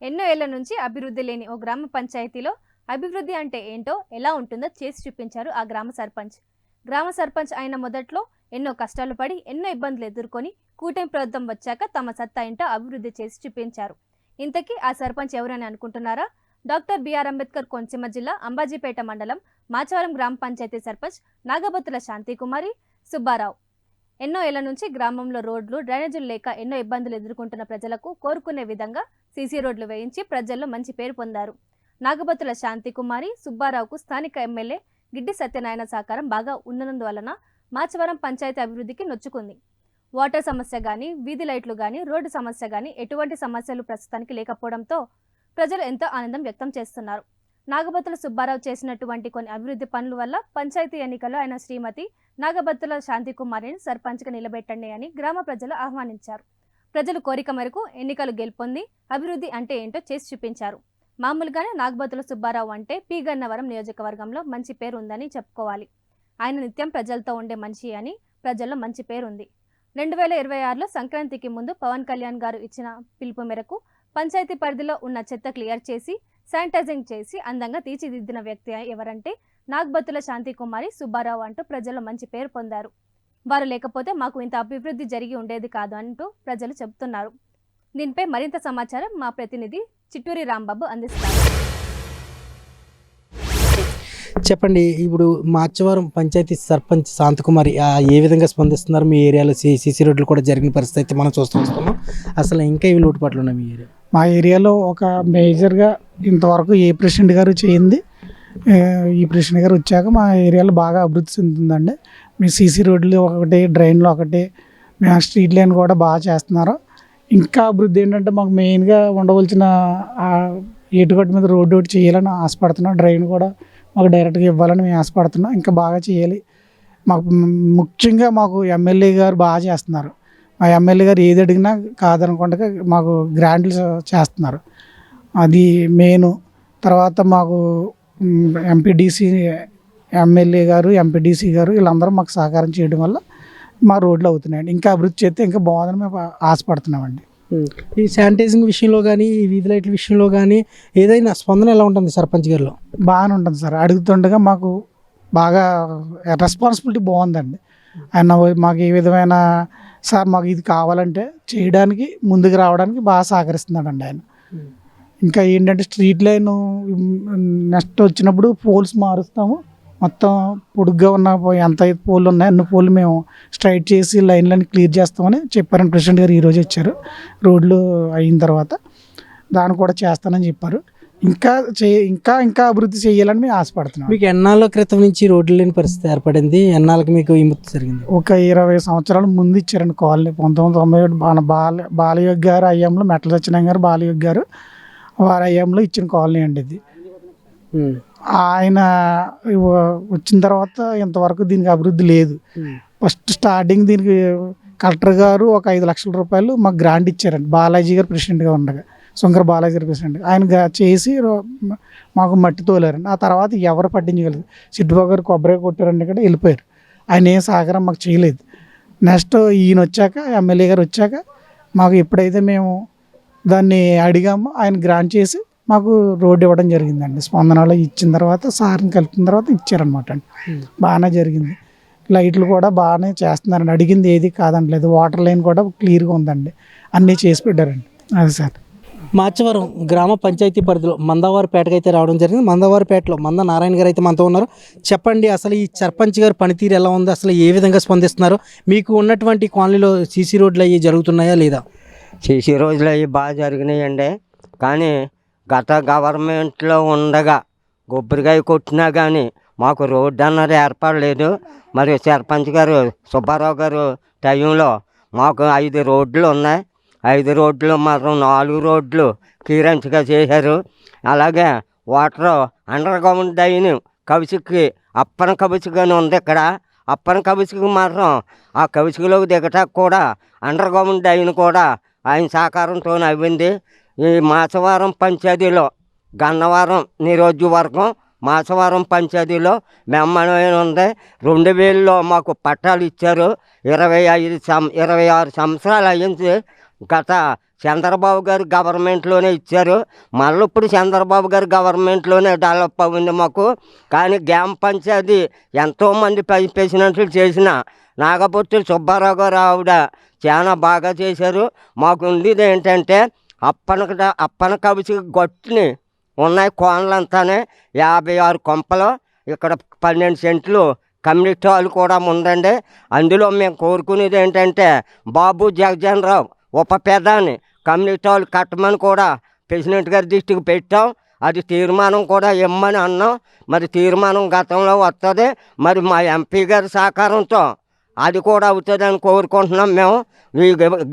ఎన్నో ఏళ్ల నుంచి అభివృద్ధి లేని ఓ గ్రామ పంచాయతీలో అభివృద్ధి అంటే ఏంటో, ఎలా ఉంటుందో చేసి చూపించారు ఆ గ్రామ సర్పంచ్. గ్రామ సర్పంచ్ అయిన మొదట్లో ఎన్నో కష్టాలు పడి, ఎన్నో ఇబ్బందులు ఎదుర్కొని కూటమి ప్రభుత్వం వచ్చాక తమ సత్తా ఏంటో అభివృద్ధి చేసి చూపించారు. ఇంతకీ ఆ సర్పంచ్ ఎవరని అనుకుంటున్నారా? డాక్టర్ బిఆర్ అంబేద్కర్ కోనసీమ జిల్లా అంబాజీపేట మండలం మాచవరం గ్రామ పంచాయతీ సర్పంచ్ నాగబత్తుల శాంతికుమారి సుబ్బారావు. ఎన్నో ఏళ్ల నుంచి గ్రామంలో రోడ్లు, డ్రైనేజీలు లేక ఎన్నో ఇబ్బందులు ఎదుర్కొంటున్న ప్రజలకు కోరుకునే విధంగా సీసీ రోడ్లు వేయించి ప్రజల్లో మంచి పేరు పొందారు. నాగబత్తుల శాంతికుమారి సుబ్బారావుకు స్థానిక ఎమ్మెల్యే గిడ్డి సత్యనారాయణ సహకారం బాగా ఉన్నందువలన మాచవరం పంచాయతీ అభివృద్ధికి నొచ్చుకుంది. వాటర్ సమస్య కానీ, వీధి లైట్లు కానీ, రోడ్డు సమస్య కానీ ఎటువంటి సమస్యలు ప్రస్తుతానికి లేకపోవడంతో ప్రజలు ఎంతో ఆనందం వ్యక్తం చేస్తున్నారు. నాగబత్తుల సుబ్బారావు చేసినటువంటి కొన్ని అభివృద్ధి పనుల వల్ల పంచాయతీ ఎన్నికల్లో ఆయన శ్రీమతి నాగబత్తుల శాంతికుమారిని సర్పంచ్గా నిలబెట్టండి అని గ్రామ ప్రజలు ఆహ్వానించారు. ప్రజలు కోరిక మేరకు ఎన్నికలు గెలుపొంది అభివృద్ధి అంటే ఏంటో చేసి చూపించారు. మామూలుగానే నాగబత్తుల సుబ్బారావు అంటే పి గన్నవరం నియోజకవర్గంలో మంచి పేరు ఉందని చెప్పుకోవాలి. ఆయన నిత్యం ప్రజలతో ఉండే మనిషి అని ప్రజల్లో మంచి పేరుంది. 2026లో సంక్రాంతికి ముందు పవన్ కళ్యాణ్ గారు ఇచ్చిన పిలుపు మేరకు పంచాయతీ పరిధిలో ఉన్న చెత్త క్లియర్ చేసి, శానిటైజింగ్ చేసి అందంగా తీర్చిదిద్దిన వ్యక్తి ఎవరంటే నాగబత్తుల శాంతికుమారి సుబ్బారావు అంటూ ప్రజలు మంచి పేరు పొందారు. వారు లేకపోతే మాకు ఇంత అభివృద్ధి జరిగి ఉండేది కాదు అంటూ ప్రజలు చెబుతున్నారు. దీనిపై మరింత సమాచారం మా ప్రతినిధి చిట్టూరి రాంబాబు అందిస్తారు. చెప్పండి, ఇప్పుడు మాచవరం పంచాయతీ సర్పంచ్ శాంతకుమారి ఏ విధంగా స్పందిస్తున్నారు? మీ ఏరియాలో సీసీ రోడ్లు కూడా జరిగిన పరిస్థితి అయితే మనం వస్తున్నాం. అసలు ఇంకా ఇవి లోటుపాట్లు ఉన్నాయి మీ ఏరియా? మా ఏరియాలో ఒక మేజర్గా ఇంతవరకు ఏ ప్రెసిడెంట్ గారు చేయింది, ఈ ప్రెసిడెంట్ గారు వచ్చాక మా ఏరియాలో బాగా అభివృద్ధి చెందుతుందండి. మీ సీసీ రోడ్లు ఒకటి, డ్రైన్లు ఒకటి, మేము స్ట్రీట్ లైన్ కూడా బాగా చేస్తున్నారు. ఇంకా అభివృద్ధి ఏంటంటే మాకు మెయిన్గా ఉండవలసిన ఏటుగట్టు మీద రోడ్డు ఒకటి చేయాలని ఆశపడుతున్నాం. డ్రైన్ కూడా మాకు డైరెక్ట్గా ఇవ్వాలని మేము ఆశపడుతున్నాం. ఇంకా బాగా చేయాలి. మాకు ముఖ్యంగా మాకు ఎమ్మెల్యే గారు బాగా చేస్తున్నారు. మా ఎమ్మెల్యే గారు ఏది అడిగినా కాదనకుండా మాకు గ్రాంట్లు చేస్తున్నారు. అది మెయిన్. తర్వాత మాకు ఎంపీడీసీ ఎమ్మెల్యే గారు, ఎంపీడీసీ గారు వీళ్ళందరూ మాకు సహకారం చేయడం వల్ల మా రోడ్లు అవుతున్నాయండి. ఇంకా అభివృద్ధి చేస్తే ఇంకా బాగుందని మేము ఆశపడుతున్నామండి. ఈ శానిటైజింగ్ విషయంలో కానీ, ఈ వీధి లైట్ల విషయంలో కానీ ఏదైనా స్పందన ఎలా ఉంటుంది సర్పంచ్ గారిలో? బాగానే ఉంటుంది సార్. అడుగుతుండగా మాకు బాగా రెస్పాన్సిబిలిటీ బాగుందండి. ఆయన మాకు ఏ విధమైన సార్ మాకు ఇది కావాలంటే చేయడానికి, ముందుకు రావడానికి బాగా సహకరిస్తున్నాడండి ఆయన. ఇంకా ఏంటంటే స్ట్రీట్ లైన్ నెక్స్ట్ వచ్చినప్పుడు పోల్స్ మారుస్తాము. మొత్తం పొడుగ్గా ఉన్న ఎంత పోల్ ఉన్నాయి అన్ని పోల్ మేము స్ట్రైట్ చేసి లైన్లన్నీ క్లియర్ చేస్తామని చెప్పారని ప్రెసిడెంట్ గారు ఈరోజు ఇచ్చారు. రోడ్లు అయిన తర్వాత దాన్ని కూడా చేస్తానని చెప్పారు. ఇంకా అభివృద్ధి చేయాలని మేము ఆశపడుతున్నాం. మీకు ఎన్నాళ్ళ క్రితం నుంచి రోడ్లు లేని పరిస్థితి ఏర్పడింది? ఎన్నాళ్ళకి మీకు విముక్తి జరిగింది? ఒక 20 సంవత్సరాల ముందు ఇచ్చారండి కాలనీ. 1997 మన బాలయోగి గారు అయ్యంలో, మెట్ల సత్యనారాయణ గారు బాలయోగి గారు వారి అయ్యంలో ఇచ్చిన కాలనీ అండి ఇది. ఆయన వచ్చిన తర్వాత ఇంతవరకు దీనికి అభివృద్ధి లేదు. ఫస్ట్ స్టార్టింగ్ దీనికి కలెక్టర్ గారు ఒక 5 లక్షల రూపాయలు మాకు గ్రాంట్ ఇచ్చారండి. బాలాజీ గారు ప్రెసిడెంట్గా ఉండగా, శంకర బాలాజీ గారు ప్రెసిడెంట్. ఆయన చేసి మాకు మట్టి తోలారండి. ఆ తర్వాత ఎవరు పట్టించగలరు? సిట్టుబాబు గారు కొబ్బరి కొట్టారండి, ఇక్కడ వెళ్ళిపోయారు. ఆయన ఏం సహకారం మాకు చేయలేదు. నెక్స్ట్ ఈయన వచ్చాక, ఎమ్మెల్యే గారు వచ్చాక మాకు ఎప్పుడైతే మేము దాన్ని అడిగామో ఆయన గ్రాంట్ చేసి మాకు రోడ్డు ఇవ్వడం జరిగిందండి. స్పందనలో ఇచ్చిన తర్వాత సార్ని కలిపిన తర్వాత ఇచ్చారనమాట అండి. బాగానే జరిగింది. లైట్లు కూడా బాగానే చేస్తున్నారండి. అడిగింది ఏది కాదంటలేదు. వాటర్ లైన్ కూడా క్లియర్గా ఉందండి. అన్నీ చేసి పెట్టారండి. అది సార్. మాచవరం గ్రామ పంచాయతీ పరిధిలో మందవారిపేటకు అయితే రావడం జరిగింది. మందవారిపేటలో మంద నారాయణ గారు అయితే మనతో ఉన్నారు. చెప్పండి, అసలు ఈ సర్పంచ్ గారి పనితీరు ఎలా ఉంది? అసలు ఏ విధంగా స్పందిస్తున్నారు? మీకు ఉన్నటువంటి కాలనీలో సీసీ రోడ్లు అవి జరుగుతున్నాయా లేదా? సీసీ రోడ్లు అవి బాగా జరిగినాయండి. కానీ గత గవర్నమెంట్లో ఉండగా కొబ్బరికాయ కొట్టినా కానీ మాకు రోడ్డు అన్నది ఏర్పడలేదు. మరి సర్పంచ్ గారు సుబ్బారావు గారు టైంలో మాకు 5 రోడ్లు ఉన్నాయి. 5 రోడ్లు మాత్రం 4 రోడ్లు క్లియరెన్స్గా చేశారు. అలాగే వాటర్ అండర్ గ్రౌండ్ డ్రైన్ కవిసికి అప్పన కవిసిగానే ఉంది. ఇక్కడ అప్పన కవిసికి మాత్రం ఆ కవిసిలోకి దిగటానికి కూడా అండర్ గ్రౌండ్ డ్రైన్ కూడా ఆయన సహకారంతో అవ్వింది. ఈ మాచవరం పంచాయతీలో, గన్నవరం నియోజకవర్గం మాచవరం పంచాయతీలో బ్రహ్మాండమైన ఉంది. 2000లో మాకు పట్టాలు ఇచ్చారు. 26 సంవత్సరాలు అయ్యింది గత చంద్రబాబు గారు గవర్నమెంట్లోనే ఇచ్చారు. మళ్ళీ ఇప్పుడు చంద్రబాబు గారు గవర్నమెంట్లోనే డెవలప్ అయింది మాకు. కానీ గ్రామ పంచాయతీ ఎంతోమంది ప్రెసిడెంట్లు చేసిన నాగపొత్తి సుబ్బారావు గారు ఆవిడ చాలా బాగా చేశారు. మాకు ఉండేది ఏంటంటే అప్పన కవిసి గొట్టుని ఉన్నాయి కోనలంతానే 56 కొంపలు, ఇక్కడ 12 సెంట్లు కమ్యూనిటీ హాల్ కూడా ఉందండి. అందులో మేము కోరుకునేది ఏంటంటే బాబు జగజన్ రావు ఉప పెదాన్ని కమ్యూనిటీ హాల్ కట్టమని కూడా ప్రెసిడెంట్ గారి దృష్టికి పెట్టాం. అది తీర్మానం కూడా ఇమ్మని అన్నాం. మరి తీర్మానం గతంలో వస్తుంది. మరి మా ఎంపీ గారి సహకారంతో అది కూడా అవుతుందని కోరుకుంటున్నాం. మేము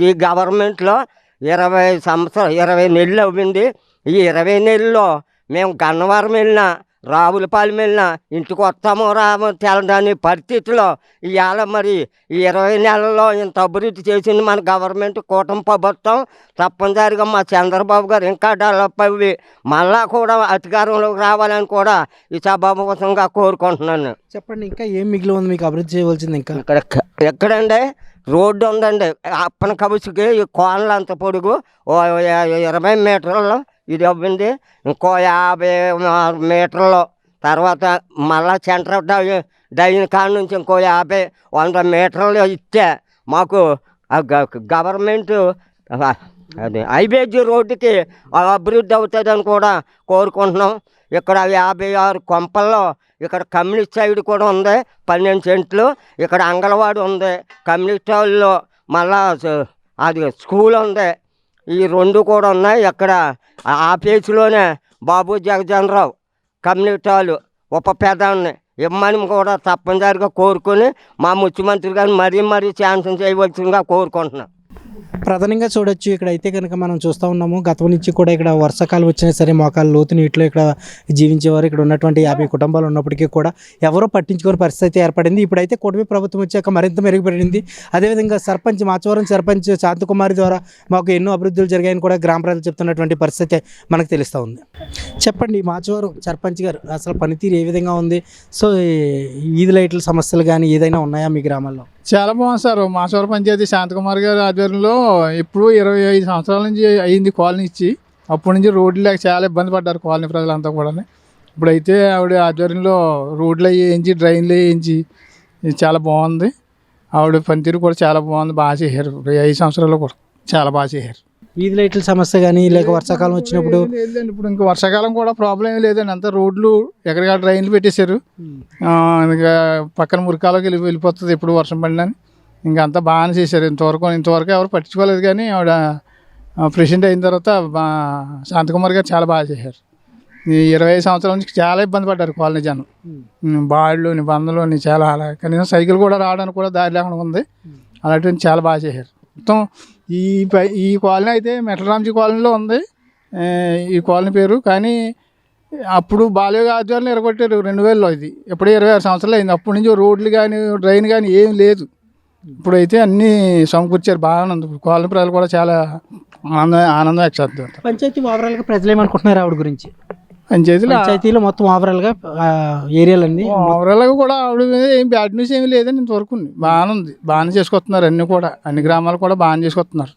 ఈ గవర్నమెంట్లో 20 నెలలు అవ్వింది. ఈ 20 నెలల్లో మేము గన్నవరం వెళ్ళినా రావులపాలెం వెళ్ళినా ఇంటికి వస్తామో రామో తెలడాని పరిస్థితిలో ఇవాళ మరి ఈ 20 నెలల్లో ఇంత అభివృద్ధి చేసింది మన గవర్నమెంట్ కూటమి ప్రభుత్వం. తప్పనిసరిగా మా చంద్రబాబు గారు ఇంకా డెవలప్ అయ్యి మళ్ళా కూడా అధికారంలోకి రావాలని కూడా ఈ సభాముఖంగా కోరుకుంటున్నాను. చెప్పండి, ఇంకా ఏం మిగిలి ఉంది మీకు అభివృద్ధి చేయవలసింది? ఇంకా ఎక్కడండి రోడ్డు ఉందండి. అప్పన కబుసుకి ఈ కోనలు అంత పొడుగు 20 మీటర్లు ఇది అవ్వింది. ఇంకో 50 మీటర్లు తర్వాత మళ్ళా సెంటర్ డైన్ కాడ నుంచి ఇంకో 50-100 మీటర్లు ఇస్తే మాకు గవర్నమెంట్ అది హైవేజీ రోడ్డుకి అభివృద్ధి అవుతుందని కూడా కోరుకుంటున్నాం. ఇక్కడ 56 కొంపల్లో ఇక్కడ కమ్యూనిస్ట్ సైడ్ కూడా ఉంది 12 సెంట్లు. ఇక్కడ అంగన్వాడీ ఉంది, కమ్యూనిటీ హాల్లో మళ్ళా అది స్కూల్ ఉంది. ఈ 2 కూడా ఉన్నాయి. ఇక్కడ ఆఫీసులోనే బాబు జగజన్ రావు కమ్యూనిటీ హాల్ ఉప పెదాన్ని ఇమ్మని కూడా తప్పనిసరిగా కోరుకొని మా ముఖ్యమంత్రి గారిని మరీ శాంక్షన్ చేయవలసిందిగా కోరుకుంటున్నాం. ప్రధానంగా చూడొచ్చు ఇక్కడ అయితే కనుక మనం చూస్తూ ఉన్నాము. గతం నుంచి కూడా ఇక్కడ వర్షాకాలం వచ్చినా సరే మోకాలు లోతు నీటిలో ఇక్కడ జీవించేవారు ఇక్కడ ఉన్నటువంటి 50 కుటుంబాలు ఉన్నప్పటికీ కూడా ఎవరో పట్టించుకునే పరిస్థితి ఏర్పడింది. ఇప్పుడైతే కూటమి ప్రభుత్వం వచ్చాక మరింత మెరుగుపడింది. అదేవిధంగా సర్పంచ్ మాచవరం సర్పంచ్ శాంతకుమారి ద్వారా మాకు ఎన్నో అభివృద్ధులు జరిగాయని కూడా గ్రామ ప్రజలు చెప్తున్నటువంటి పరిస్థితి మనకు తెలుస్తూ ఉంది. చెప్పండి, మాచవరం సర్పంచ్ గారు అసలు పనితీరు ఏ విధంగా ఉంది? సో వీధి లైట్ల సమస్యలు కానీ ఏదైనా ఉన్నాయా మీ గ్రామాల్లో? చాలా బాగుంది సార్. మాచవరం పంచాయతీ శాంతకుమార్ గారి ఆధ్వర్యంలో ఇప్పుడు 25 సంవత్సరాల నుంచి అయింది కాలనీ ఇచ్చి. అప్పటి నుంచి రోడ్లు లేక చాలా ఇబ్బంది పడ్డారు కాలనీ ప్రజలంతా కూడా. ఇప్పుడైతే ఆవిడ ఆధ్వర్యంలో రోడ్లు వేయించి డ్రైన్లు వేయించి చాలా బాగుంది. ఆవిడ పనితీరు కూడా చాలా బాగుంది, బాగా చేశారు. 5 సంవత్సరాల్లో కూడా చాలా బాగా చేశారు. వీధి లైట్ల సమస్య కానీ లేక వర్షాకాలం వచ్చినప్పుడు లేదండి, ఇప్పుడు ఇంకా వర్షాకాలం కూడా ప్రాబ్లం ఏం లేదండి. అంతా రోడ్లు ఎక్కడికక్కడ డ్రైన్లు పెట్టేశారు. ఇంకా పక్కన మురికాలోకి వెళ్ళిపోతుంది ఎప్పుడు వర్షం పడినా. ఇంకా అంతా బాగానే చేశారు. ఇంతవరకు ఎవరు పట్టించుకోలేదు. కానీ ఆవిడ ప్రెసిడెంట్ అయిన తర్వాత శాంతకుమార్ గారు చాలా బాగా చేశారు. ఈ 25 సంవత్సరాల నుంచి చాలా ఇబ్బంది పడ్డారు కాలనీ జనం. బాళ్ళలోని బందలోని చాలా అలా కనీసం సైకిల్ కూడా రావడానికి కూడా దారి లేకుండా ఉంది. అలాంటివి చాలా బాగా చేశారు. మొత్తం ఈ కాలనీ అయితే మెట్లరాంజీ కాలనీలో ఉంది ఈ కాలనీ పేరు. కానీ అప్పుడు బాలయోగ ఆధ్వర్యంలో ఎరగొట్టారు 2000లో. ఇది ఎప్పుడో 26 సంవత్సరాలు అయింది. అప్పటి నుంచి రోడ్లు కానీ డ్రైన్ కానీ ఏం లేదు. ఇప్పుడైతే అన్నీ సమకూర్చారు, బాగానే ఉంది. కాలనీ ప్రజలు కూడా చాలా ఆనందం ఎక్స్చేస్తారు. పంచాయతీ ఓవరాల్గా ప్రజలు ఏమనుకుంటున్నారు ఆవిడ గురించి? పంచాయతీలో మొత్తం ఓవరాల్గా ఏరియాలన్నీ ఓవరాల్గా కూడా ఆవిడ మీద ఏం బ్యాడ్ న్యూస్ ఏమీ లేదండి. ఇంతవరకు బాగానే ఉంది, బాగానే చేసుకొస్తున్నారు. అన్ని గ్రామాలు కూడా బాగానే చేసుకొస్తున్నారు.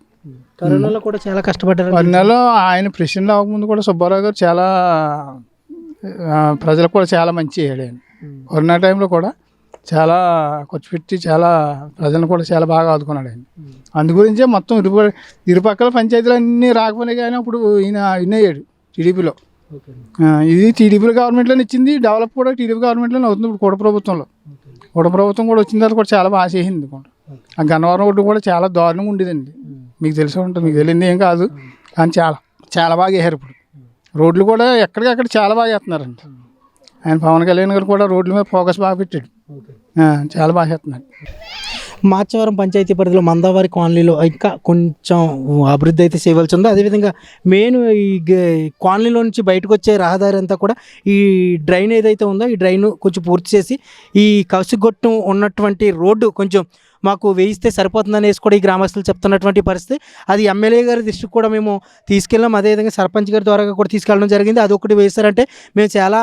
కరోనాలో కూడా చాలా కష్టపడ్డారు. కరోనాలో ఆయన ప్రెసిడెంట్ అవ్వకముందు కూడా సుబ్బారావు గారు చాలా ప్రజలకు కూడా చాలా మంచి చేయాడు ఆయన. కరోనా టైంలో కూడా చాలా ఖర్చు పెట్టి చాలా ప్రజలను కూడా చాలా బాగా ఆదుకున్నాడు ఆయన. అందుగురించే మొత్తం ఇరుపక్కల పంచాయతీలు అన్నీ రాకపోయినా కానీ అప్పుడు ఈయన అయ్యాడు టీడీపీలో. ఇది టీడీపీ గవర్నమెంట్లోనే ఇచ్చింది. డెవలప్ కూడా టీడీపీ గవర్నమెంట్లోనే అవుతుంది. ఇప్పుడు కూడ ప్రభుత్వంలో కూడా వచ్చిన తర్వాత కూడా చాలా బాగా చేసింది. ఆ గన్నవరం రోడ్డు కూడా చాలా దారుణంగా ఉండేదండి. మీకు తెలిసే ఉంటుంది, మీకు తెలియదు ఏం కాదు. కానీ చాలా బాగా చేశారు. ఇప్పుడు రోడ్లు కూడా ఎక్కడికక్కడ చాలా బాగా చేస్తున్నారండి. ఆయన పవన్ కళ్యాణ్ గారు కూడా రోడ్ల మీద ఫోకస్ బాగా పెట్టాడు. చాలా బాగా చేస్తున్నారు. మాచవరం పంచాయతీ పరిధిలో మందావారి కాలనీలో ఇంకా కొంచెం అభివృద్ధి అయితే చేయవలసి ఉంది. అదేవిధంగా మెయిన్ ఈ కాలనీలో నుంచి బయటకు వచ్చే రహదారి అంతా కూడా ఈ డ్రైన్ ఏదైతే ఉందో ఈ డ్రైన్ కొంచెం పూర్తి చేసి ఈ కౌసిగొట్టం ఉన్నటువంటి రోడ్డు కొంచెం మాకు వేయిస్తే సరిపోతుందనేసి కూడా ఈ గ్రామస్తులు చెప్తున్నటువంటి పరిస్థితి. అది ఎమ్మెల్యే గారి దృష్టికి కూడా మేము తీసుకెళ్ళాం. అదేవిధంగా సర్పంచ్ గారి ద్వారా కూడా తీసుకెళ్ళడం జరిగింది. అది ఒకటి వేస్తారంటే మేము చాలా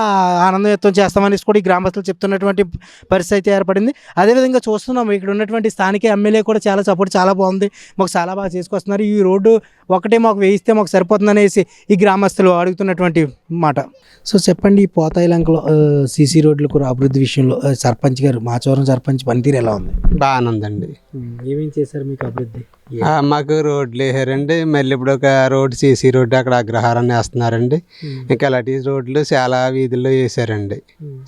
ఆనందం వ్యక్తం చేస్తామనేసి కూడా ఈ గ్రామస్తులు చెప్తున్నటువంటి పరిస్థితి అయితే ఏర్పడింది. అదేవిధంగా చూస్తున్నాం ఇక్కడ ఉన్నటువంటి స్థానిక ఎమ్మెల్యే కూడా చాలా సపోర్ట్ చాలా బాగుంది, మాకు చాలా బాగా చేసుకొస్తున్నారు. ఈ రోడ్డు ఒకటే మాకు వేయిస్తే మాకు సరిపోతుందనేసి ఈ గ్రామస్తులు అడుగుతున్నటువంటి మాట. సో చెప్పండి, ఈ పోతాయిలంకలో సీసీ రోడ్లు కూడా అభివృద్ధి విషయంలో సర్పంచ్ గారు, మాచవరం సర్పంచ్ పనితీరు ఎలా ఉంది? బాగానే ఉందండి. ఏమేం చేశారు మీకు అభివృద్ధి? మాకు రోడ్లు వేసారండి. మళ్ళీ ఇప్పుడు ఒక రోడ్డు సీసీ రోడ్డు అక్కడ అగ్రహారాన్ని వేస్తున్నారండి. ఇంకా అలాంటి రోడ్లు చాలా వీధుల్లో వేసారండి.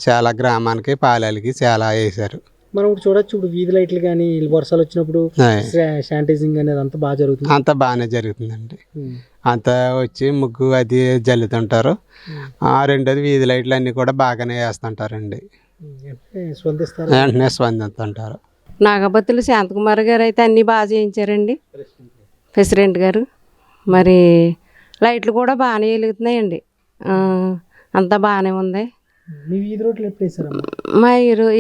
చాలా గ్రామానికి పాలెలకి చాలా వేసారు. మనం ఇప్పుడు చూడొచ్చు, ఇప్పుడు వీధి లైట్లు కానీ వర్షాలు వచ్చినప్పుడు శానిటైజింగ్ అనేది అంతా బాగా జరుగుతుంది. అంతా బాగానే జరుగుతుందండి. అంతా వచ్చి ముగ్గు అది జల్లుతుంటారు. రెండోది వీధి లైట్లు అన్నీ కూడా బాగానే వేస్తుంటారండి. వెంటనే స్పందిస్తుంటారు. నాగబత్తులు శాంతకుమార్ గారు అయితే అన్నీ బాగా చేయించారండి, ప్రెసిడెంట్ గారు. మరి లైట్లు కూడా బాగానే వెలుగుతున్నాయండి. అంతా బాగానే ఉంది. మీ వీధి రోడ్లు ఎప్పుడు వేసారమ్మా? మా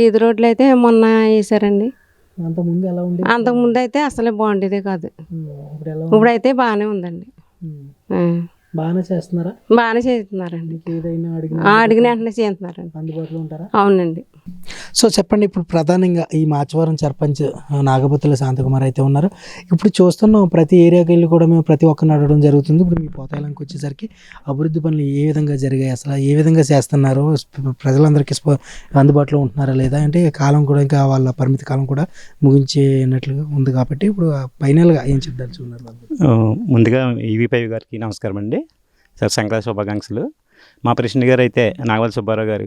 ఈది రోడ్లు అయితే మొన్న వేసారండి. అంతకుముందు ఎలా ఉంది? అంతకుముందు అయితే అసలే బాగుండేదే కాదు. ఇప్పుడైతే బాగానే ఉందండి. బాగానే చేస్తున్నారా? బాగానే చేస్తున్నారండి. ఏదైనా అడిగిన వెంటనే చేస్తున్నారండి. అందుబాటులో ఉంటారా? అవునండి. సో చెప్పండి, ఇప్పుడు ప్రధానంగా ఈ మాచవరం సర్పంచ్ నాగబత్తుల శాంతకుమార్ అయితే ఉన్నారు. ఇప్పుడు చూస్తున్నాం, ప్రతి ఏరియాకి వెళ్ళి కూడా మేము ప్రతి ఒక్కరిని అడగడం జరుగుతుంది. ఇప్పుడు మీ పోతాయిలంకి వచ్చేసరికి అభివృద్ధి పనులు ఏ విధంగా జరిగాయి, అసలు ఏ విధంగా చేస్తున్నారు, ప్రజలందరికీ అందుబాటులో ఉంటున్నారా లేదా అంటే కాలం కూడా ఇంకా వాళ్ళ పరిమితి కాలం కూడా ముగించేనట్లుగా ఉంది. కాబట్టి ఇప్పుడు ఫైనల్గా ఏం చెప్పదలుచుకున్నారు? ముందుగా ఈవీపై గారికి నమస్కారం అండి. సార్ సంక్రాంతి శుభాకాంక్షలు. మా ప్రెసిడెంట్ గారు అయితే నాగవల్లి సుబ్బారావు గారు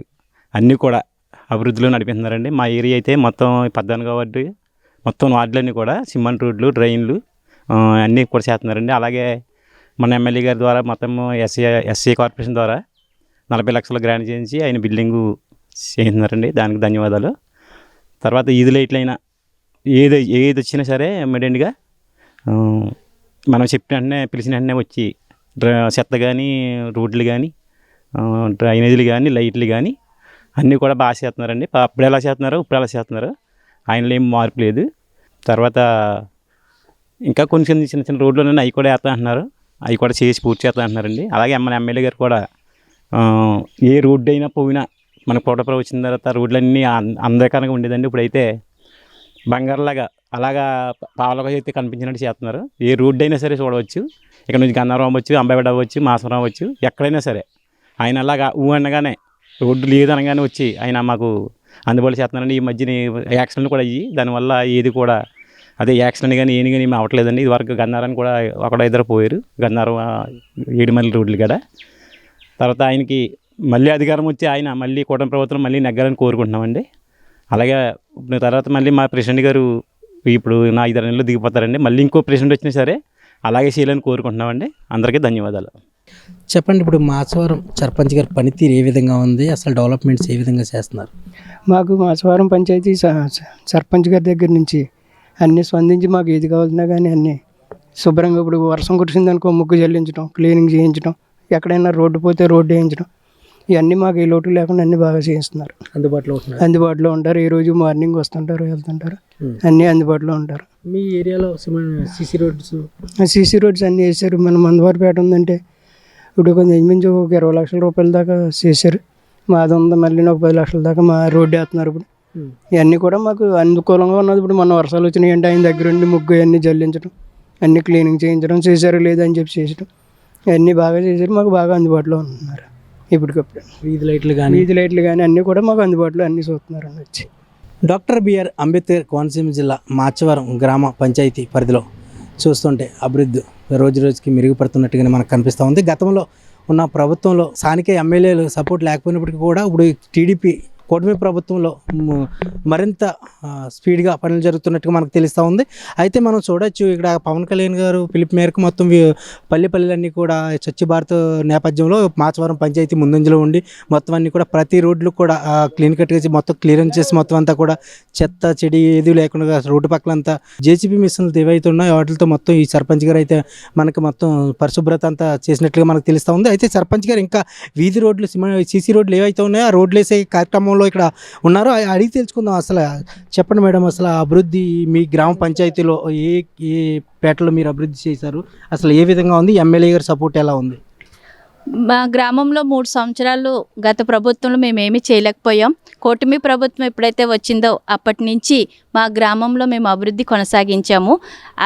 అన్నీ కూడా అభివృద్ధిలో నడిపిస్తున్నారండి. మా ఏరియా అయితే మొత్తం 14వ వార్డు మొత్తం వార్డులన్నీ కూడా సిమెంట్ రోడ్లు, డ్రైన్లు అన్నీ కూడా చేస్తున్నారండి. అలాగే మన ఎమ్మెల్యే గారి ద్వారా మొత్తం ఎస్సీ కార్పొరేషన్ ద్వారా 40 లక్షల గ్రాంట్ చేయించి ఆయన బిల్డింగు చేస్తున్నారండి. దానికి ధన్యవాదాలు. తర్వాత ఈది లైట్లు అయినా ఏది వచ్చినా సరే ఇమ్మీడియట్గా మనం చెప్పిన వెంటనే పిలిచిన వెంటనే వచ్చి చెత్త కానీ, రోడ్లు కానీ, డ్రైనేజీలు కానీ, లైట్లు కానీ అన్నీ కూడా బాగా చేస్తున్నారండి. అప్పుడు ఎలా చేస్తున్నారు, ఇప్పుడు ఎలా చేస్తున్నారు, ఆయనలో ఏం మార్పు లేదు. తర్వాత ఇంకా కొంచెం చిన్న చిన్న రోడ్లు ఉన్నాయి, అవి కూడా వేస్తా అంటున్నారు. అవి కూడా చేసి పూర్తి చేస్తా అంటున్నారండి. అలాగే మన ఎమ్మెల్యే గారు కూడా ఏ రోడ్డు అయినా పోయినా మనకు కోటపురం వచ్చిన తర్వాత రోడ్లన్నీ అందరికనగా ఉండేదండి. ఇప్పుడైతే బంగారులాగా అలాగా పావులుగా అయితే కనిపించినట్టు చేస్తున్నారు. ఏ రోడ్డు అయినా సరే చూడవచ్చు. ఇక్కడ నుంచి గన్నవరం అవ్వచ్చు, అంబాయిపేట అవ్వచ్చు, మాసవరం అవ్వచ్చు, ఎక్కడైనా సరే ఆయన అలాగా అనగానే రోడ్డు లేదనగానే వచ్చి ఆయన మాకు అందుబాటులో చేస్తున్నారండి. ఈ మధ్యన యాక్సిడెంట్లు కూడా అయ్యి దానివల్ల ఏది కూడా అదే యాక్సిడెంట్ కానీ ఏని కానీ మేము అవ్వట్లేదండి. ఇది వరకు గన్నారాన్ని కూడా ఒకడ ఇద్దరు పోయారు, గన్నారం 7 మైళ్ళ రోడ్లు కూడా. తర్వాత ఆయనకి మళ్ళీ అధికారం వచ్చి ఆయన మళ్ళీ కూటమి ప్రభుత్వం మళ్ళీ నెగ్గాలని కోరుకుంటున్నామండి. అలాగే తర్వాత మళ్ళీ మా ప్రెసిడెంట్ గారు ఇప్పుడు నా 5 నెలలు దిగిపోతారండి. మళ్ళీ ఇంకో ప్రెసిడెంట్ వచ్చినా సరే అలాగే చేయాలని కోరుకుంటున్నామండి. అందరికీ ధన్యవాదాలు. చెప్పండి, ఇప్పుడు మాచవరం సర్పంచ్ గారి పనితీరు ఏ విధంగా ఉంది, అసలు డెవలప్మెంట్స్ ఏ విధంగా చేస్తున్నారు? మాకు మాచవరం పంచాయతీ సర్పంచ్ గారి దగ్గర నుంచి అన్నీ స్పందించి మాకు ఏది కావాలన్నా కానీ అన్నీ శుభ్రంగా, ఇప్పుడు వర్షం కురిసిందనుకో ముగ్గు చెల్లించడం, క్లీనింగ్ చేయించడం, ఎక్కడైనా రోడ్డు పోతే రోడ్డు వేయించడం, ఇవన్నీ మాకు ఏ లోటు లేకుండా అన్నీ బాగా చేయిస్తున్నారు. అందుబాటులో ఉంటారు. ఈ రోజు మార్నింగ్ వస్తుంటారు, వెళ్తుంటారు, అన్నీ అందుబాటులో ఉంటారు. మీ ఏరియాలో సీసీ రోడ్స్ అన్నీ వేసారు. మన మందవారిపేట ఉందంటే ఇప్పుడు కొంచెం ఇంచుమించు ఒక 20 లక్షల రూపాయల దాకా చేశారు. మాది ఉంది మళ్ళీ ఒక 10 లక్షల దాకా మా రోడ్డు వేస్తున్నారు. ఇప్పుడు ఇవన్నీ కూడా మాకు అనుకూలంగా ఉన్నది. ఇప్పుడు మన వర్షాలు వచ్చినాయి అంటే ఆయన దగ్గర ఉండి ముగ్గు అన్నీ జల్లించడం, అన్నీ క్లీనింగ్ చేయించడం, చేశారు లేదని చెప్పి చేసడం, అన్నీ బాగా చేశారు. మాకు బాగా అందుబాటులో ఉంటున్నారు. ఇప్పటికప్పుడు వీధి లైట్లు కానీ అన్నీ కూడా మాకు అందుబాటులో అన్నీ చూస్తున్నారండి వచ్చి. డాక్టర్ బిఆర్ అంబేద్కర్ కోనసీమ జిల్లా మాచవరం గ్రామ పంచాయతీ పరిధిలో చూస్తుంటే అభివృద్ధి రోజు రోజుకి మెరుగుపడుతున్నట్టుగానే మనకు కనిపిస్తూ ఉంది. గతంలో ఉన్న ప్రభుత్వంలో స్థానిక ఎమ్మెల్యేలు సపోర్ట్ లేకపోయినప్పటికీ కూడా ఇప్పుడు టీడీపీ కూటమి ప్రభుత్వంలో మరింత స్పీడ్గా పనులు జరుగుతున్నట్టుగా మనకు తెలుస్తూ ఉంది. అయితే మనం చూడొచ్చు, ఇక్కడ పవన్ కళ్యాణ్ గారు పిలుపు మేరకు మొత్తం పల్లెలన్నీ కూడా స్వచ్ఛ భారత్ నేపథ్యంలో మాచవరం పంచాయతీ ముందంజలో ఉండి మొత్తం అన్నీ కూడా ప్రతి రోడ్లు కూడా క్లీన్ కట్గా మొత్తం క్లియరెన్స్ చేసి మొత్తం అంతా కూడా చెత్త చెడి ఏది లేకుండా రోడ్డు పక్కలంతా జేసీబీ మిషన్లు ఏవైతే ఉన్నాయో వాటితో మొత్తం ఈ సర్పంచ్ గారు అయితే మనకు మొత్తం పరిశుభ్రత అంతా చేసినట్లుగా మనకు తెలుస్తూ ఉంది. అయితే సర్పంచ్ గారు ఇంకా వీధి రోడ్లు, సీసీ రోడ్లు ఏవైతే ఉన్నాయో ఆ రోడ్లు వేసే కార్యక్రమంలో గ్రామంలో ఇక్కడ ఉన్నారు. అడిగి తెలుసుకుందాం. అసలు చెప్పండి మేడం, అసలు అభివృద్ధి మీ గ్రామ పంచాయతీలో ఏ ఏ పేటలో మీరు అభివృద్ధి చేశారు, అసలు ఏ విధంగా ఉంది, ఎమ్మెల్యే గారి సపోర్ట్ ఎలా ఉంది? మా గ్రామంలో 3 సంవత్సరాలు గత ప్రభుత్వంలో మేమేమీ చేయలేకపోయాం. కూటమి ప్రభుత్వం ఎప్పుడైతే వచ్చిందో అప్పటి నుంచి మా గ్రామంలో మేము అభివృద్ధి కొనసాగించాము.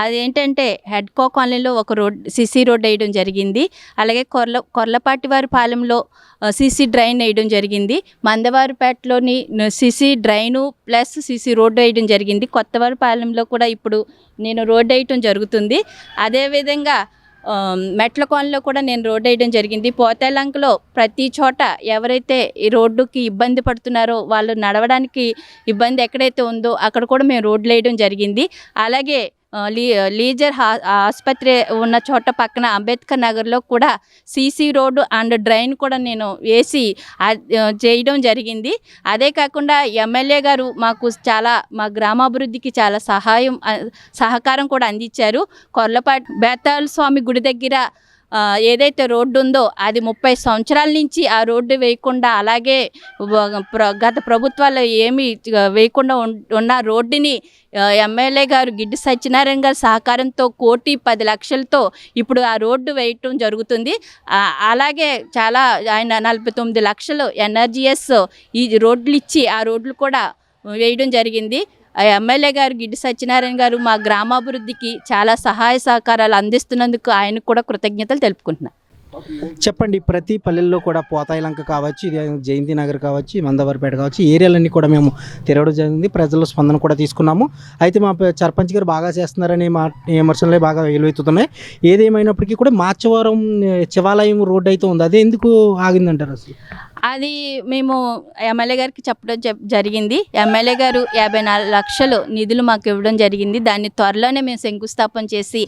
అదేంటంటే హెడ్కో కాలనీలో ఒక సీసీ రోడ్ వేయడం జరిగింది. అలాగే కొర్లపాటి వారి పాలెంలో సీసీ డ్రైన్ వేయడం జరిగింది. మందవారిపేటలోని CC drain plus CC road వేయడం జరిగింది. కొత్తవారి పాలెంలో కూడా ఇప్పుడు నేను రోడ్డు వేయటం జరుగుతుంది. అదేవిధంగా మెట్ల కాలనీలో కూడా నేను రోడ్డు వేయడం జరిగింది. పోతేలంకలో ప్రతి చోట ఎవరైతే ఈ రోడ్డుకి ఇబ్బంది పడుతున్నారో వాళ్ళు నడవడానికి ఇబ్బంది ఎక్కడైతే ఉందో అక్కడ కూడా మేము రోడ్లు వేయడం జరిగింది. అలాగే లీజర్ ఆసుపత్రి ఉన్న చోట పక్కన అంబేద్కర్ నగర్లో కూడా సీసీ రోడ్డు అండ్ డ్రైన్ కూడా నేను వేసి చేయడం జరిగింది. అదే కాకుండా ఎమ్మెల్యే గారు మాకు చాలా మా గ్రామాభివృద్ధికి చాలా సహకారం కూడా అందించారు. కొర్లపాటి బేతాళ స్వామి గుడి దగ్గర ఏదైతే రోడ్డు ఉందో అది 30 సంవత్సరాల నుంచి ఆ రోడ్డు వేయకుండా అలాగే గత ప్రభుత్వాల్లో ఏమీ వేయకుండా ఉన్న రోడ్డుని ఎమ్మెల్యే గారు గిడ్డి సత్యనారాయణ గారి సహకారంతో 1,10,00,000తో ఇప్పుడు ఆ రోడ్డు వేయటం జరుగుతుంది. అలాగే చాలా ఆయన 49 లక్షలు ఎన్ఆర్జీఎస్ ఈ రోడ్లు ఇచ్చి ఆ రోడ్లు కూడా వేయడం జరిగింది. ఎమ్మెల్యే గారు గిడ్డి సత్యనారాయణ గారు మా గ్రామాభివృద్ధికి చాలా సహాయ సహకారాలు అందిస్తున్నందుకు ఆయనకు కూడా కృతజ్ఞతలు తెలుపుకుంటున్నాను. చెప్పండి, ప్రతి పల్లెల్లో కూడా పోతాయిలంక కావచ్చు, ఇది జయంతి నగర్ కావచ్చు, మందవారిపేట కావచ్చు, ఏరియాలన్నీ కూడా మేము తిరగడం జరిగింది. ప్రజల స్పందన కూడా తీసుకున్నాము. అయితే మా సర్పంచ్ గారు బాగా చేస్తున్నారని మా విమర్శలే బాగా వెలువెత్తుతున్నాయి. ఏదేమైనప్పటికీ కూడా మార్చవరం శివాలయం రోడ్డు అయితే ఉంది, అదే ఎందుకు ఆగిందంటారు అసలు? అది మేము ఎమ్మెల్యే గారికి చెప్పడం జరిగింది. ఎమ్మెల్యే గారు 54 లక్షలు నిధులు మాకు ఇవ్వడం జరిగింది. దాన్ని త్వరలోనే మేము శంకుస్థాపన చేసి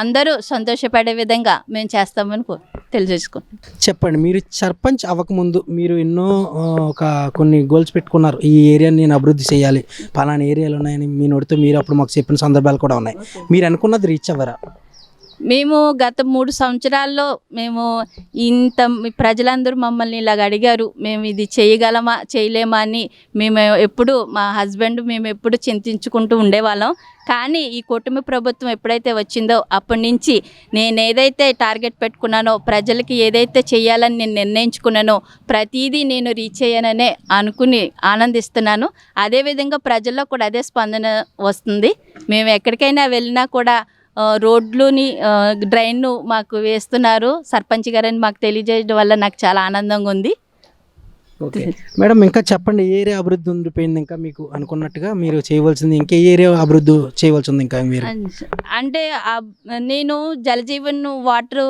అందరూ సంతోషపడే విధంగా మేము చేస్తామని తెలియజేసుకుంటాం. చెప్పండి, మీరు సర్పంచ్ అవ్వకముందు మీరు ఎన్నో కొన్ని గోల్స్ పెట్టుకున్నారు. ఈ ఏరియాని నేను అభివృద్ధి చేయాలి, పలానా ఏరియాలు ఉన్నాయని మీ నోటితో మీరు అప్పుడు మాకు చెప్పిన సందర్భాలు కూడా ఉన్నాయి. మీరు అనుకున్నది రీచ్ అవ్వరా? మేము గత 3 సంవత్సరాల్లో మేము ప్రజలందరూ మమ్మల్ని ఇలాగ అడిగారు, మేము ఇది చేయగలమా చేయలేమా అని మేము ఎప్పుడు మా హస్బెండ్ మేము ఎప్పుడు చింతించుకుంటూ ఉండేవాళ్ళం. కానీ ఈ కూటమి ప్రభుత్వం ఎప్పుడైతే వచ్చిందో అప్పటి నుంచి నేను ఏదైతే టార్గెట్ పెట్టుకున్నానో, ప్రజలకి ఏదైతే చేయాలని నేను నిర్ణయించుకున్నానో ప్రతిదీ నేను రీచ్ అయ్యాననే అనుకుని ఆనందిస్తున్నాను. అదేవిధంగా ప్రజల్లో కూడా అదే స్పందన వస్తుంది. మేము ఎక్కడికైనా వెళ్ళినా కూడా రోడ్లుని డ్రైన్ను మాకు వేస్తున్నారు సర్పంచ్ గారని మాకు తెలియజేయడం వల్ల నాకు చాలా ఆనందంగా ఉంది. ఓకే మేడం, ఇంకా చెప్పండి, ఏ ఏరియా అభివృద్ధి ఉండిపోయింది ఇంకా మీకు అనుకున్నట్టుగా మీరు చేయవలసింది? ఇంకా ఏరియా అభివృద్ధి చేయవలసి ఉంది ఇంకా మీరు? అంటే నేను జలజీవన్ వాటర్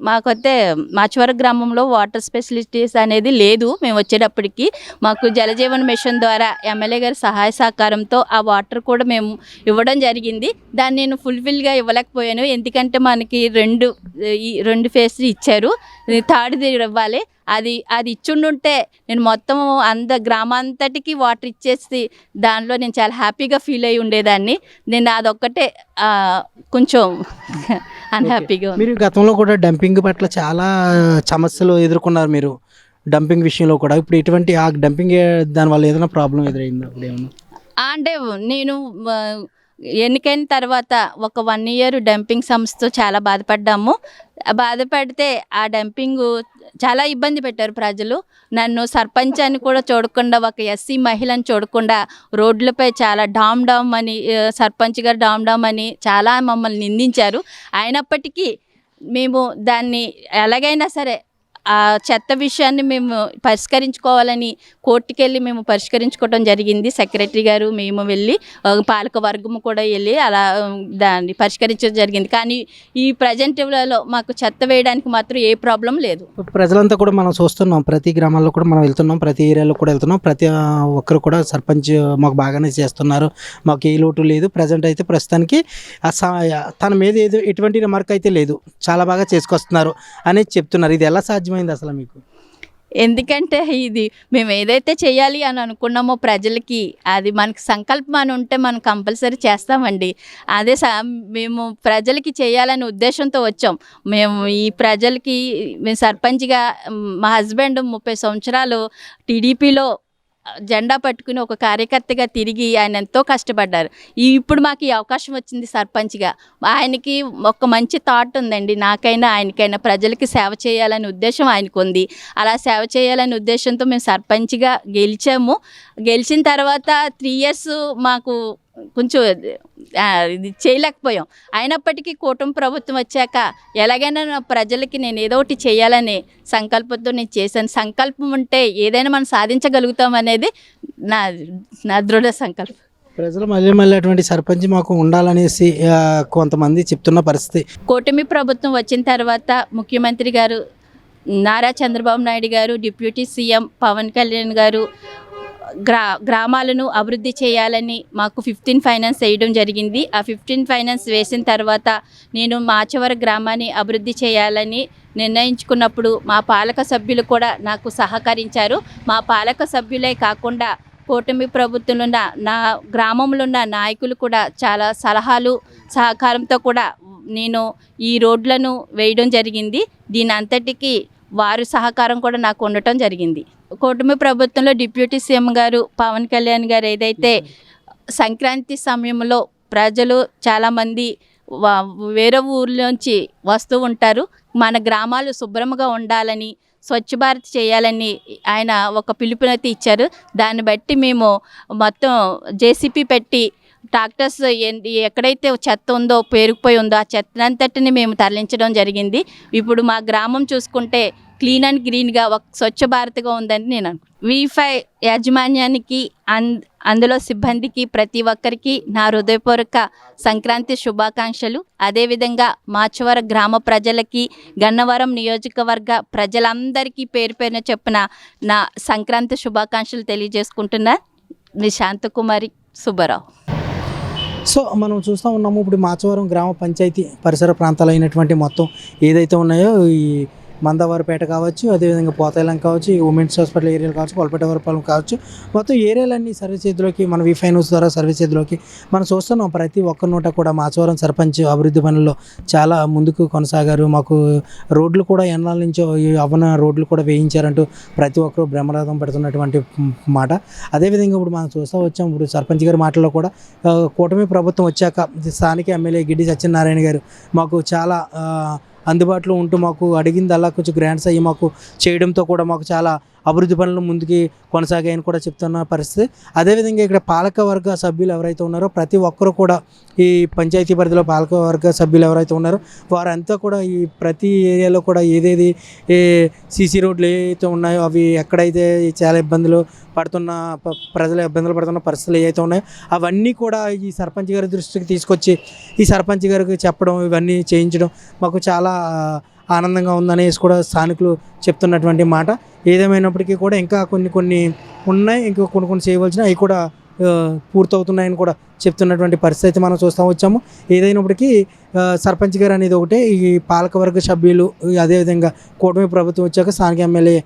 మాకైతే మాచవరం గ్రామంలో వాటర్ స్పెషలిటీస్ అనేది లేదు. మేము వచ్చేటప్పటికి మాకు జలజీవన్ మిషన్ ద్వారా ఎమ్మెల్యే గారి సహాయ సహకారంతో ఆ వాటర్ కూడా మేము ఇవ్వడం జరిగింది. దాన్ని నేను ఫుల్ఫిల్గా ఇవ్వలేకపోయాను, ఎందుకంటే మనకి రెండు ఫేస్లు ఇచ్చారు, థర్డ్ది ఇవ్వాలి. అది ఇచ్చుండుంటే నేను మొత్తం గ్రామాంతటికి వాటర్ ఇచ్చేసి దానిలో నేను చాలా హ్యాపీగా ఫీల్ అయ్యి ఉండేదాన్ని. నేను అదొక్కటే కొంచెం అన్హ్యాపీగా. మీరు గతంలో కూడా డంపింగ్ పట్ల చాలా సమస్యలు ఎదుర్కొన్నారు మీరు, డంపింగ్ విషయంలో కూడా. ఇప్పుడు ఎటువంటి ఆ డంపింగ్ దానివల్ల ఏదైనా ప్రాబ్లం ఎదురైందా? అంటే నేను ఎన్నికైన తర్వాత ఒక 1 ఇయర్ డంపింగ్ సంస్థతో చాలా బాధపడితే ఆ డంపింగ్ చాలా ఇబ్బంది పెట్టారు ప్రజలు. నన్ను సర్పంచ్ అని కూడా చూడకుండా, ఒక ఎస్సీ మహిళని చూడకుండా రోడ్లపై చాలా డామ్ అని సర్పంచ్ గారు డామ్ అని చాలా మమ్మల్ని నిందించారు. అయినప్పటికీ మేము దాన్ని ఎలాగైనా సరే ఆ చెత్త విషయాన్ని మేము పరిష్కరించుకోవాలని కోర్టుకెళ్ళి మేము పరిష్కరించుకోవడం జరిగింది. సెక్రటరీ గారు మేము వెళ్ళి పాలక వర్గము కూడా వెళ్ళి అలా దాన్ని పరిష్కరించడం జరిగింది. కానీ ఈ ప్రజెంటివ్లలో మాకు చెత్త వేయడానికి మాత్రం ఏ ప్రాబ్లం లేదు. ప్రజలంతా కూడా మనం చూస్తున్నాం, ప్రతి గ్రామాల్లో కూడా మనం వెళ్తున్నాం, ప్రతి ఏరియాలో కూడా వెళ్తున్నాం. ప్రతి ఒక్కరు కూడా సర్పంచ్ మాకు బాగానే చేస్తున్నారు, మాకు ఏ లోటు లేదు, ప్రజెంట్ అయితే ప్రస్తుతానికి తన మీద ఎటువంటి రిమార్క్ అయితే లేదు, చాలా బాగా చేసుకొస్తున్నారు అనేది చెప్తున్నారు. ఇది ఎలా సాధ్యం అసలు మీకు? ఎందుకంటే ఇది మేము ఏదైతే చేయాలి అని అనుకున్నామో ప్రజలకి అది మనకి సంకల్పం అని ఉంటే మనం కంపల్సరీ చేస్తామండి. అదే మేము ప్రజలకి చేయాలనే ఉద్దేశంతో వచ్చాం. మేము ఈ ప్రజలకి మేము సర్పంచ్గా మా హస్బెండ్ 30 సంవత్సరాలు టీడీపీలో జెండా పట్టుకుని ఒక కార్యకర్తగా తిరిగి ఆయన ఎంతో కష్టపడ్డారు. ఇప్పుడు మాకు ఈ అవకాశం వచ్చింది సర్పంచ్గా. ఆయనకి ఒక మంచి థాట్ ఉందండి, నాకైనా ఆయనకైనా ప్రజలకి సేవ చేయాలనే ఉద్దేశం ఆయనకు ఉంది. అలా సేవ చేయాలనే ఉద్దేశంతో మేము సర్పంచ్గా గెలిచాము. గెలిచిన తర్వాత 3 years మాకు కొంచెం ఇది చేయలేకపోయాం. అయినప్పటికీ కూటమి ప్రభుత్వం వచ్చాక ఎలాగైనా నా ప్రజలకి నేను ఏదో ఒకటి చేయాలనే సంకల్పంతో నేను చేశాను. సంకల్పం ఉంటే ఏదైనా మనం సాధించగలుగుతాం అనేది నా దృఢ సంకల్పం. ప్రజలు మళ్ళీ అటువంటి సర్పంచ్ మాకు ఉండాలనేసి కొంతమంది చెప్తున్న పరిస్థితి. కూటమి ప్రభుత్వం వచ్చిన తర్వాత ముఖ్యమంత్రి గారు నారా చంద్రబాబు నాయుడు గారు, డిప్యూటీ సీఎం పవన్ కళ్యాణ్ గారు గ్రామాలను అభివృద్ధి చేయాలని మాకు 15 ఫైనాన్స్ వేయడం జరిగింది. ఆ 15 ఫైనాన్స్ వేసిన తర్వాత నేను మాచవరం గ్రామాన్ని అభివృద్ధి చేయాలని నిర్ణయించుకున్నప్పుడు మా పాలక సభ్యులు కూడా నాకు సహకరించారు. మా పాలక సభ్యులే కాకుండా కూటమి ప్రభుత్వంలో ఉన్న నా గ్రామంలో ఉన్న నాయకులు కూడా చాలా సలహాలు సహకారంతో కూడా నేను ఈ రోడ్లను వేయడం జరిగింది. దీని అంతటికీ వారి సహకారం కూడా నాకు ఉండటం జరిగింది. కూటమి ప్రభుత్వంలో డిప్యూటీ సీఎం గారు పవన్ కళ్యాణ్ గారు ఏదైతే సంక్రాంతి సమయంలో ప్రజలు చాలామంది వేరే ఊర్లోంచి వస్తూ ఉంటారు, మన గ్రామాలు శుభ్రంగా ఉండాలని, స్వచ్ఛ భారత్ చేయాలని ఆయన ఒక పిలుపునైతే ఇచ్చారు. దాన్ని బట్టి మేము మొత్తం జేసీపీ పెట్టి ట్రాక్టర్స్ ఎక్కడైతే చెత్త ఉందో పేరుకుపోయి ఉందో ఆ చెత్తనంతటిని మేము తరలించడం జరిగింది. ఇప్పుడు మా గ్రామం చూసుకుంటే క్లీన్ అండ్ గ్రీన్గా ఒక స్వచ్ఛ భారత్గా ఉందని నేను అనుకుంటున్నాను. V5 యాజమాన్యానికి అందులో సిబ్బందికి ప్రతి ఒక్కరికి నా హృదయపూర్వక సంక్రాంతి శుభాకాంక్షలు. అదేవిధంగా మాచవరం గ్రామ ప్రజలకి, గన్నవరం నియోజకవర్గ ప్రజలందరికీ పేరు పేరున చెప్పిన నా సంక్రాంతి శుభాకాంక్షలు తెలియజేసుకుంటున్నా. మీ శాంతకుమారి సుబ్బారావు. సో మనం చూస్తూ ఉన్నాము ఇప్పుడు మాచవరం గ్రామ పంచాయతీ పరిసర ప్రాంతాలు అయినటువంటి మొత్తం ఏదైతే ఉన్నాయో ఈ మందవారిపేట కావచ్చు, అదేవిధంగా పోతాయిలం కావచ్చు, ఈ ఉమెన్స్ హాస్పిటల్ ఏరియాలు కావచ్చు, కొల్పేటవరపాలెం కావచ్చు, మొత్తం ఏరియాలన్నీ సర్వీస్ చేతిలోకి మన V5 న్యూస్ ద్వారా సర్వీస్ చేతిలోకి మనం చూస్తున్నాం. ప్రతి ఒక్క నోట కూడా మాచవరం సర్పంచ్ అభివృద్ధి పనుల్లో చాలా ముందుకు కొనసాగారు. మాకు రోడ్లు కూడా ఎన్నాళ్ళ నుంచో అవన రోడ్లు కూడా వేయించారంటూ ప్రతి ఒక్కరు బ్రహ్మరథం పెడుతున్నటువంటి మాట. అదేవిధంగా ఇప్పుడు మనం చూస్తూ వచ్చాం. ఇప్పుడు సర్పంచ్ గారి మాటల్లో కూడా కూటమి ప్రభుత్వం వచ్చాక స్థానిక ఎమ్మెల్యే గిడ్డి సత్యనారాయణ గారు మాకు చాలా అందుబాటులో ఉంటూ మాకు అడిగిందల్లా కొంచెం గ్రాంట్స్ అయ్యి మాకు చేయడంతో కూడా మాకు చాలా అభివృద్ధి పనులు ముందుకి కొనసాగాయని కూడా చెప్తున్న పరిస్థితి. అదేవిధంగా ఇక్కడ పాలకవర్గ సభ్యులు ఎవరైతే ఉన్నారో ప్రతి ఒక్కరు కూడా ఈ పంచాయతీ పరిధిలో పాలకవర్గ సభ్యులు ఎవరైతే ఉన్నారో వారంతా కూడా ఈ ప్రతి ఏరియాలో కూడా ఏదేది సీసీ రోడ్లు ఏవైతే ఉన్నాయో అవి ఎక్కడైతే చాలా ఇబ్బందులు పడుతున్న ప్రజలు ఇబ్బందులు పడుతున్న పరిస్థితులు ఏవైతే ఉన్నాయో అవన్నీ కూడా ఈ సర్పంచ్ గారి దృష్టికి తీసుకొచ్చి ఈ సర్పంచ్ గారికి చెప్పడం, ఇవన్నీ చేయించడం మాకు చాలా ఆనందంగా ఉందనేసి కూడా స్థానికులు చెప్తున్నటువంటి మాట. ఏదేమైనప్పటికీ కూడా ఇంకా కొన్ని ఉన్నాయి, ఇంకా కొన్ని చేయవలసిన అవి కూడా పూర్తవుతున్నాయని కూడా చెప్తున్నటువంటి పరిస్థితి మనం చూస్తూ వచ్చాము. ఏదైనప్పటికీ సర్పంచ్ గారు అనేది ఒకటే, ఈ పాలకవర్గ సభ్యులు అదేవిధంగా కూటమి ప్రభుత్వం వచ్చాక స్థానిక ఎమ్మెల్యే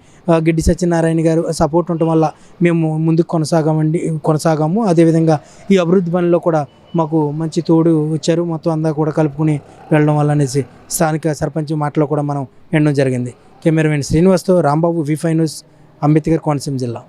గిడ్డి సత్యనారాయణ గారు సపోర్ట్ ఉండటం వల్ల మేము ముందుకు కొనసాగాము. అదేవిధంగా ఈ అభివృద్ధి పనిలో కూడా మాకు మంచి తోడు వచ్చారు. మొత్తం అంతా కూడా కలుపుకుని వెళ్ళడం వల్ల అనేసి స్థానిక సర్పంచ్ మాటలో కూడా మనం వినడం జరిగింది. కెమెరామెన్ శ్రీనివాస్తో రాంబాబు, V5 న్యూస్, అంబేద్కర్ కోనసీమ జిల్లా.